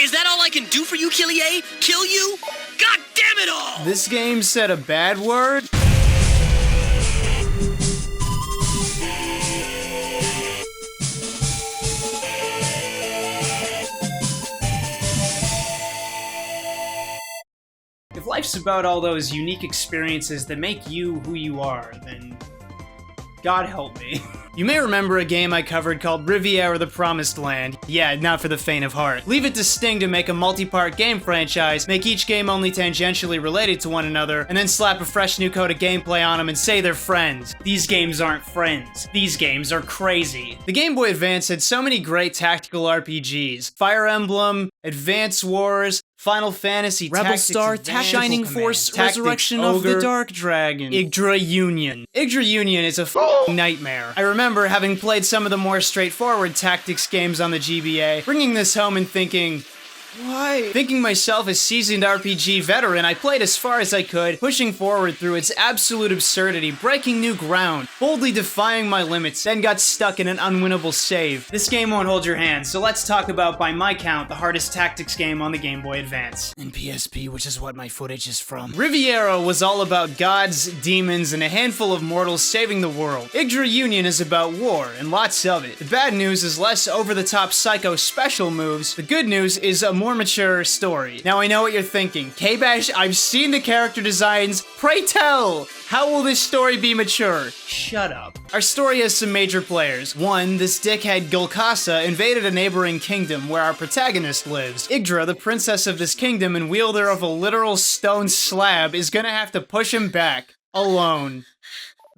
Is that all I can do for you, Killier? Kill you? God damn it all! This game said a bad word? If life's about all those unique experiences that make you who you are, then God help me. You may remember a game I covered called Riviera the Promised Land. Yeah, not for the faint of heart. Leave it to Sting to make a multi-part game franchise, make each game only tangentially related to one another, and then slap a fresh new code of gameplay on them and say they're friends. These games aren't friends. These games are crazy. The Game Boy Advance had so many great tactical RPGs. Fire Emblem, Advance Wars, Final Fantasy, Rebel Tactics Star, Advance, Shining Command, Force, Tactics Resurrection Ogre, of the Dark Dragon, Yggdra Union. Yggdra Union is a f***ing nightmare. I remember having played some of the more straightforward tactics games on the GBA, bringing this home and thinking, why? Thinking myself a seasoned RPG veteran, I played as far as I could, pushing forward through its absolute absurdity, breaking new ground, boldly defying my limits, then got stuck in an unwinnable save. This game won't hold your hand, so let's talk about, by my count, the hardest tactics game on the Game Boy Advance. and PSP, which is what my footage is from. Riviera was all about gods, demons, and a handful of mortals saving the world. Yggdra Union is about war, and lots of it. The bad news is less over-the-top psycho special moves. The good news is a more mature story. Now I know what you're thinking. KBash, I've seen the character designs. Pray tell! How will this story be mature? Shut up. Our story has some major players. One, this dickhead Gulkasa invaded a neighboring kingdom where our protagonist lives. Yggdra, the princess of this kingdom and wielder of a literal stone slab, is gonna have to push him back. Alone.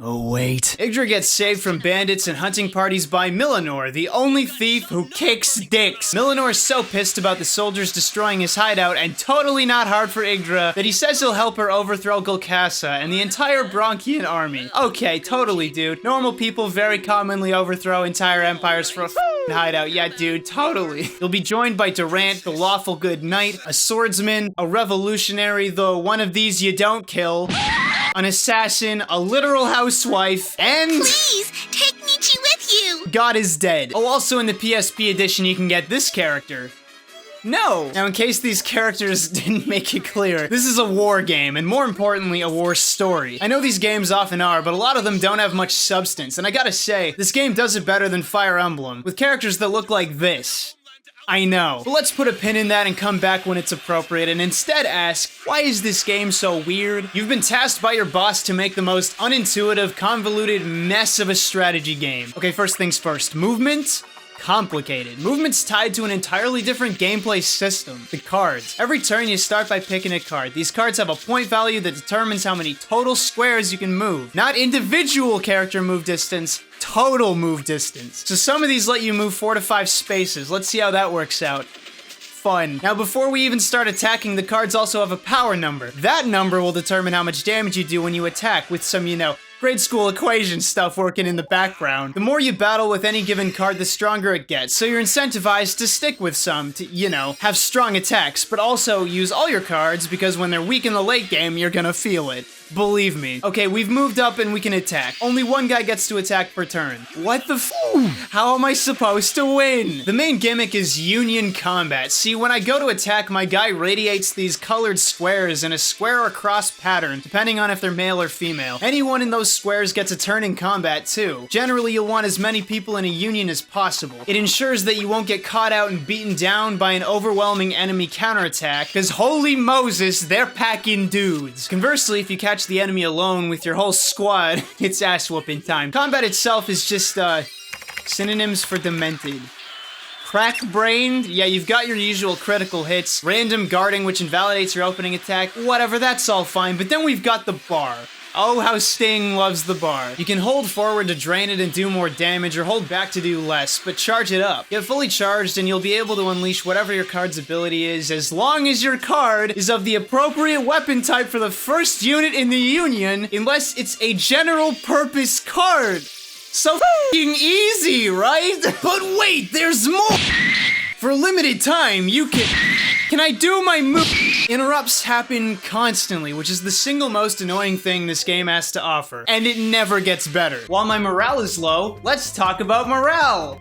Oh, wait. Yggdra gets saved from bandits and hunting parties by Millenor, the only thief who kicks dicks. Millenor is so pissed about the soldiers destroying his hideout and totally not hard for Yggdra that he says he'll help her overthrow Gulkasa and the entire Bronchian army. Okay, totally, dude. Normal people very commonly overthrow entire empires for a f***ing hideout. Yeah, dude, totally. You'll be joined by Durant, the lawful good knight, a swordsman, a revolutionary, though one of these you don't kill, an assassin, a literal housewife, and... Please, take Michi with you! God is dead. Oh, also in the PSP edition, you can get this character. No! Now, in case these characters didn't make it clear, this is a war game, and more importantly, a war story. I know these games often are, but a lot of them don't have much substance, and I gotta say, this game does it better than Fire Emblem, with characters that look like this. I know. But let's put a pin in that and come back when it's appropriate and instead ask, why is this game so weird? You've been tasked by your boss to make the most unintuitive, convoluted mess of a strategy game. Okay, first things first. Movement? Complicated. Movement's tied to an entirely different gameplay system. The cards. Every turn you start by picking a card. These cards have a point value that determines how many total squares you can move. Not individual character move distance, total move distance. So some of these let you move 4 to 5 spaces. Let's see how that works out. Fun. Now before we even start attacking, the cards also have a power number. That number will determine how much damage you do when you attack with some, grade school equation stuff working in the background. The more you battle with any given card, the stronger it gets, so you're incentivized to stick with some to, have strong attacks, but also use all your cards because when they're weak in the late game, you're gonna feel it. Believe me. Okay, we've moved up and we can attack. Only one guy gets to attack per turn. What the f- How am I supposed to win? The main gimmick is union combat. See, when I go to attack, my guy radiates these colored squares in a square or cross pattern, depending on if they're male or female. Anyone in those squares gets a turn in combat too. Generally, you'll want as many people in a union as possible. It ensures that you won't get caught out and beaten down by an overwhelming enemy counterattack, because holy Moses, they're packing dudes. Conversely, if you catch the enemy alone with your whole squad, it's ass-whooping time. Combat itself is just, synonyms for demented. Crack-brained? Yeah, you've got your usual critical hits, random guarding which invalidates your opening attack, whatever, that's all fine, but then we've got the bar. Oh, how Sting loves the bar. You can hold forward to drain it and do more damage, or hold back to do less, but charge it up. Get fully charged and you'll be able to unleash whatever your card's ability is, as long as your card is of the appropriate weapon type for the first unit in the Union, unless it's a general purpose card. So f***ing easy, right? But wait, there's more! For a limited time, you can I do my move? Interrupts happen constantly, which is the single most annoying thing this game has to offer, and it never gets better. While my morale is low, let's talk about morale.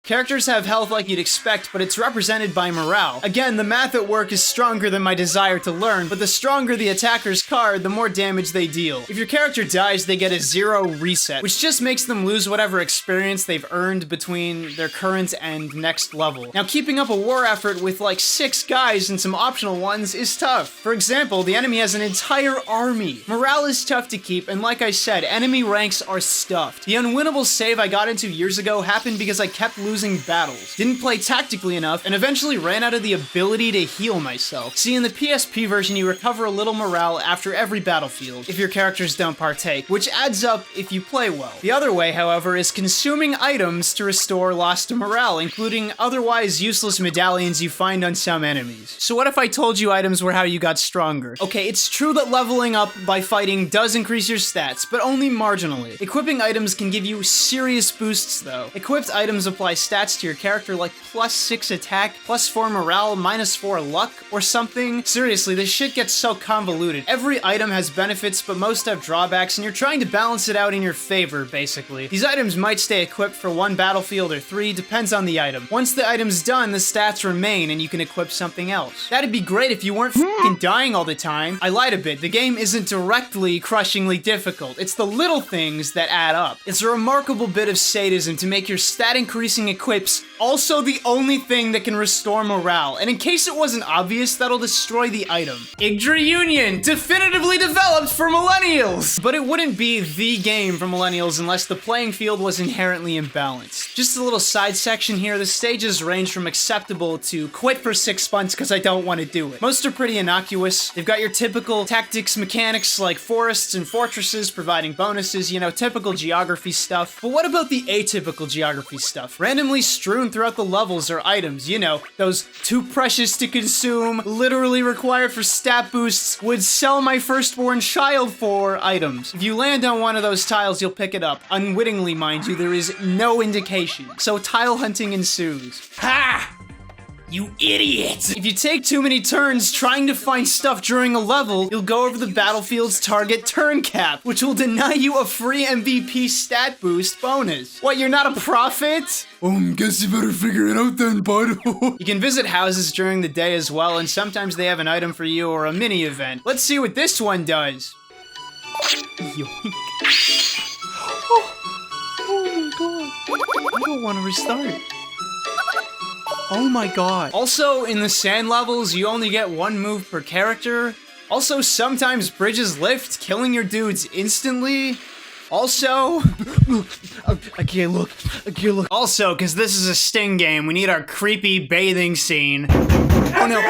Characters have health like you'd expect, but it's represented by morale. Again, the math at work is stronger than my desire to learn, but the stronger the attacker's card, the more damage they deal. If your character dies, they get a 0 reset, which just makes them lose whatever experience they've earned between their current and next level. Now, keeping up a war effort with like 6 guys and some optional ones is tough. For example, the enemy has an entire army. Morale is tough to keep, and like I said, enemy ranks are stuffed. The unwinnable save I got into years ago happened because I kept losing battles, didn't play tactically enough, and eventually ran out of the ability to heal myself. See, in the PSP version, you recover a little morale after every battlefield, if your characters don't partake, which adds up if you play well. The other way, however, is consuming items to restore lost morale, including otherwise useless medallions you find on some enemies. So what if I told you items were how you got stronger? Okay, it's true that leveling up by fighting does increase your stats, but only marginally. Equipping items can give you serious boosts though. Equipped items apply stats to your character like +6 attack, +4 morale, -4 luck, or something. Seriously, this shit gets so convoluted. Every item has benefits, but most have drawbacks, and you're trying to balance it out in your favor, basically. These items might stay equipped for 1 battlefield or 3, depends on the item. Once the item's done, the stats remain, and you can equip something else. That'd be great if you weren't f***ing dying all the time. I lied a bit. The game isn't directly crushingly difficult. It's the little things that add up. It's a remarkable bit of sadism to make your stat-increasing equips also the only thing that can restore morale, and in case it wasn't obvious, that'll destroy the item. Yggdra Union, definitively developed for millennials! But it wouldn't be the game for millennials unless the playing field was inherently imbalanced. Just a little side section here, the stages range from acceptable to quit for 6 months because I don't want to do it. Most are pretty innocuous. They've got your typical tactics mechanics like forests and fortresses providing bonuses, you know, typical geography stuff. But what about the atypical geography stuff? Randomly strewn throughout the levels are items, you know, those too precious to consume, literally required for stat boosts, would sell my firstborn child for items. If you land on one of those tiles, you'll pick it up. Unwittingly, mind you, there is no indication. So tile hunting ensues. Ha! You idiot! If you take too many turns trying to find stuff during a level, you'll go over the battlefield's target turn cap, which will deny you a free MVP stat boost bonus. What, you're not a prophet? Guess you better figure it out then, bud. You can visit houses during the day as well, and sometimes they have an item for you or a mini event. Let's see what this one does. Yoink. Oh my god. I don't want to restart. Oh my god. Also, in the sand levels, you only get 1 move per character. Also, sometimes bridges lift, killing your dudes instantly. Also, I can't look. Also, because this is a Sting game, we need our creepy bathing scene. Oh no.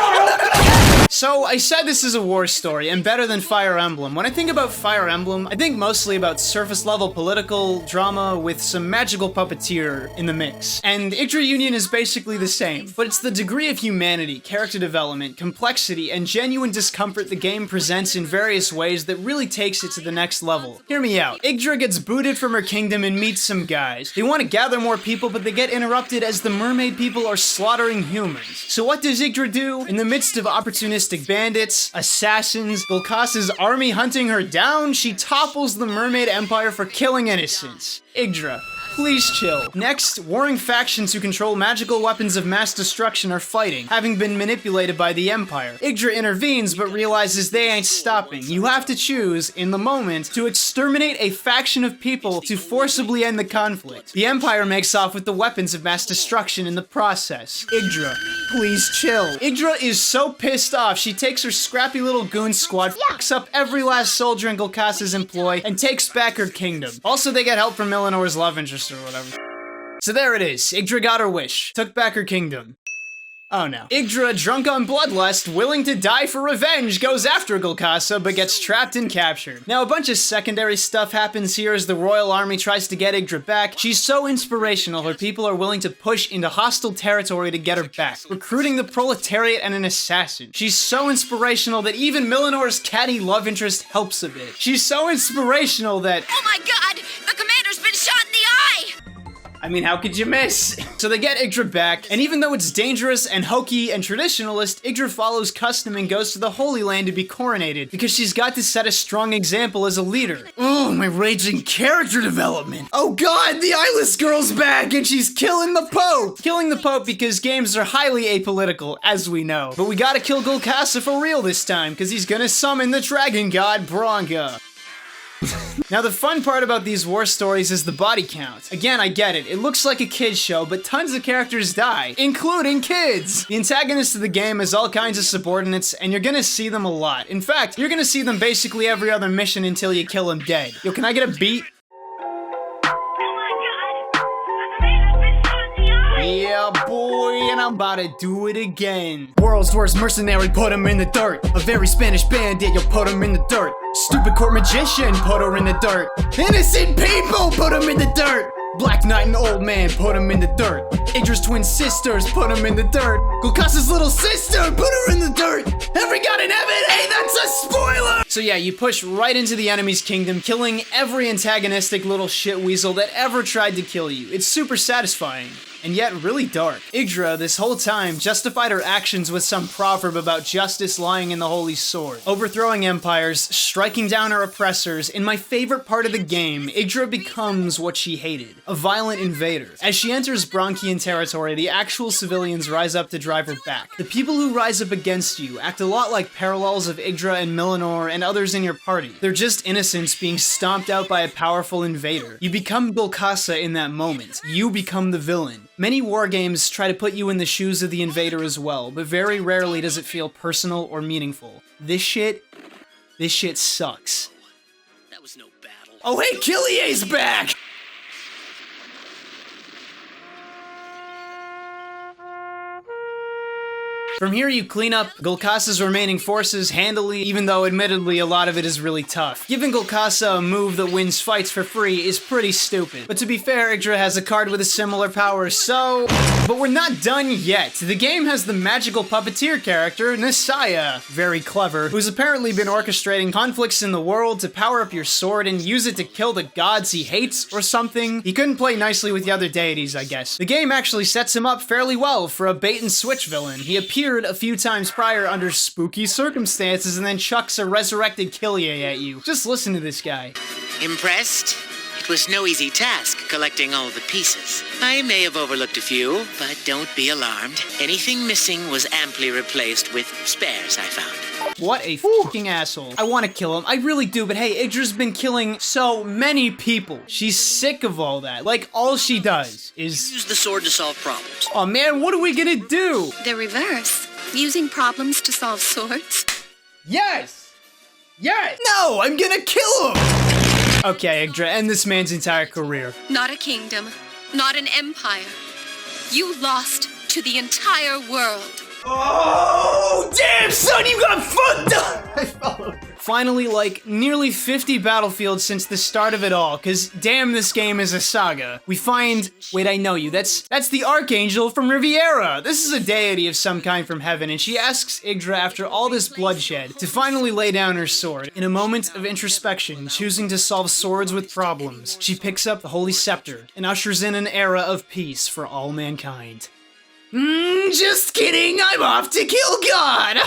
So, I said this is a war story, and better than Fire Emblem. When I think about Fire Emblem, I think mostly about surface-level political drama with some magical puppeteer in the mix. And Yggdra Union is basically the same, but it's the degree of humanity, character development, complexity, and genuine discomfort the game presents in various ways that really takes it to the next level. Hear me out. Yggdra gets booted from her kingdom and meets some guys. They want to gather more people, but they get interrupted as the mermaid people are slaughtering humans. So what does Yggdra do? In the midst of opportunistic bandits, assassins, Gulkasa's army hunting her down, she topples the mermaid empire for killing innocents. Yggdra, please chill. Next, warring factions who control magical weapons of mass destruction are fighting, having been manipulated by the Empire. Yggdra intervenes, but realizes they ain't stopping. You have to choose, in the moment, to exterminate a faction of people to forcibly end the conflict. The Empire makes off with the weapons of mass destruction in the process. Yggdra, please chill. Yggdra is so pissed off, she takes her scrappy little goon squad, fucks up every last soldier in Gulkasa's employ, and takes back her kingdom. Also, they get help from Eleanor's love interest or whatever. So there it is. Yggdra got her wish. Took back her kingdom. Oh no. Yggdra, drunk on bloodlust, willing to die for revenge, goes after Gulkasa, but gets trapped and captured. Now, a bunch of secondary stuff happens here as the royal army tries to get Yggdra back. She's so inspirational, her people are willing to push into hostile territory to get her back, recruiting the proletariat and an assassin. She's so inspirational that even Millenor's catty love interest helps a bit. She's so inspirational that— Oh my god! The commander's been shot in the eye! I mean, how could you miss? So they get Yggdra back, and even though it's dangerous and hokey and traditionalist, Yggdra follows custom and goes to the Holy Land to be coronated, because she's got to set a strong example as a leader. Oh, my raging character development. Oh god, the eyeless girl's back, and she's killing the Pope! Killing the Pope because games are highly apolitical, as we know. But we gotta kill Golkassa for real this time, because he's gonna summon the dragon god Bronga. Now the fun part about these war stories is the body count. Again, I get it. It looks like a kid's show, but tons of characters die, including kids! The antagonist of the game has all kinds of subordinates, and you're gonna see them a lot. In fact, you're gonna see them basically every other mission until you kill them dead. Yo, can I get a beat? Yeah, boy, and I'm about to do it again. World's worst mercenary, put him in the dirt. A very Spanish bandit, you'll put him in the dirt. Stupid court magician, put her in the dirt. Innocent people, put him in the dirt. Black Knight and old man, put him in the dirt. Yggdra's twin sisters, put him in the dirt. Golkassa's little sister, put her in the dirt. Every god in heaven, hey, that's a spoiler! So yeah, you push right into the enemy's kingdom, killing every antagonistic little shit weasel that ever tried to kill you. It's super satisfying. And yet really dark. Yggdra, this whole time, justified her actions with some proverb about justice lying in the holy sword. Overthrowing empires, striking down her oppressors. In my favorite part of the game, Yggdra becomes what she hated. A violent invader. As she enters Bronchian territory, the actual civilians rise up to drive her back. The people who rise up against you act a lot like parallels of Yggdra and Milanor and others in your party. They're just innocents being stomped out by a powerful invader. You become Golkassa in that moment. You become the villain. Many war games try to put you in the shoes of the invader as well, but very rarely does it feel personal or meaningful. This shit sucks. That was no battle. Oh hey, Killie's back! From here, you clean up Golkassa's remaining forces handily, even though admittedly a lot of it is really tough. Giving Golkassa a move that wins fights for free is pretty stupid. But to be fair, Yggdra has a card with a similar power, so... But we're not done yet. The game has the magical puppeteer character, Nisaya, very clever, who's apparently been orchestrating conflicts in the world to power up your sword and use it to kill the gods he hates or something. He couldn't play nicely with the other deities, I guess. The game actually sets him up fairly well for a bait-and-switch villain. He appeared a few times prior under spooky circumstances and then chucks a resurrected Killie at you. Just listen to this guy. Impressed? It was no easy task collecting all the pieces. I may have overlooked a few, but don't be alarmed. Anything missing was amply replaced with spares I found. What a fucking asshole. I want to kill him. I really do, but hey, Yggdra's been killing so many people. She's sick of all that. Like, all she does is... Use the sword to solve problems. Oh man, what are we gonna do? The reverse. Using problems to solve swords. Yes! Yes! No, I'm gonna kill him! Okay, Yggdra, end this man's entire career. Not a kingdom. Not an empire. You lost to the entire world. Oh, damn, son, you got fucked up! I followed. Finally, like, nearly 50 battlefields since the start of it all, cause damn, this game is a saga. We find... Wait, I know you. That's the Archangel from Riviera! This is a deity of some kind from heaven, and she asks Yggdra, after all this bloodshed, to finally lay down her sword. In a moment of introspection, choosing to solve swords with problems, she picks up the Holy Scepter, and ushers in an era of peace for all mankind. Just kidding, I'm off to kill God!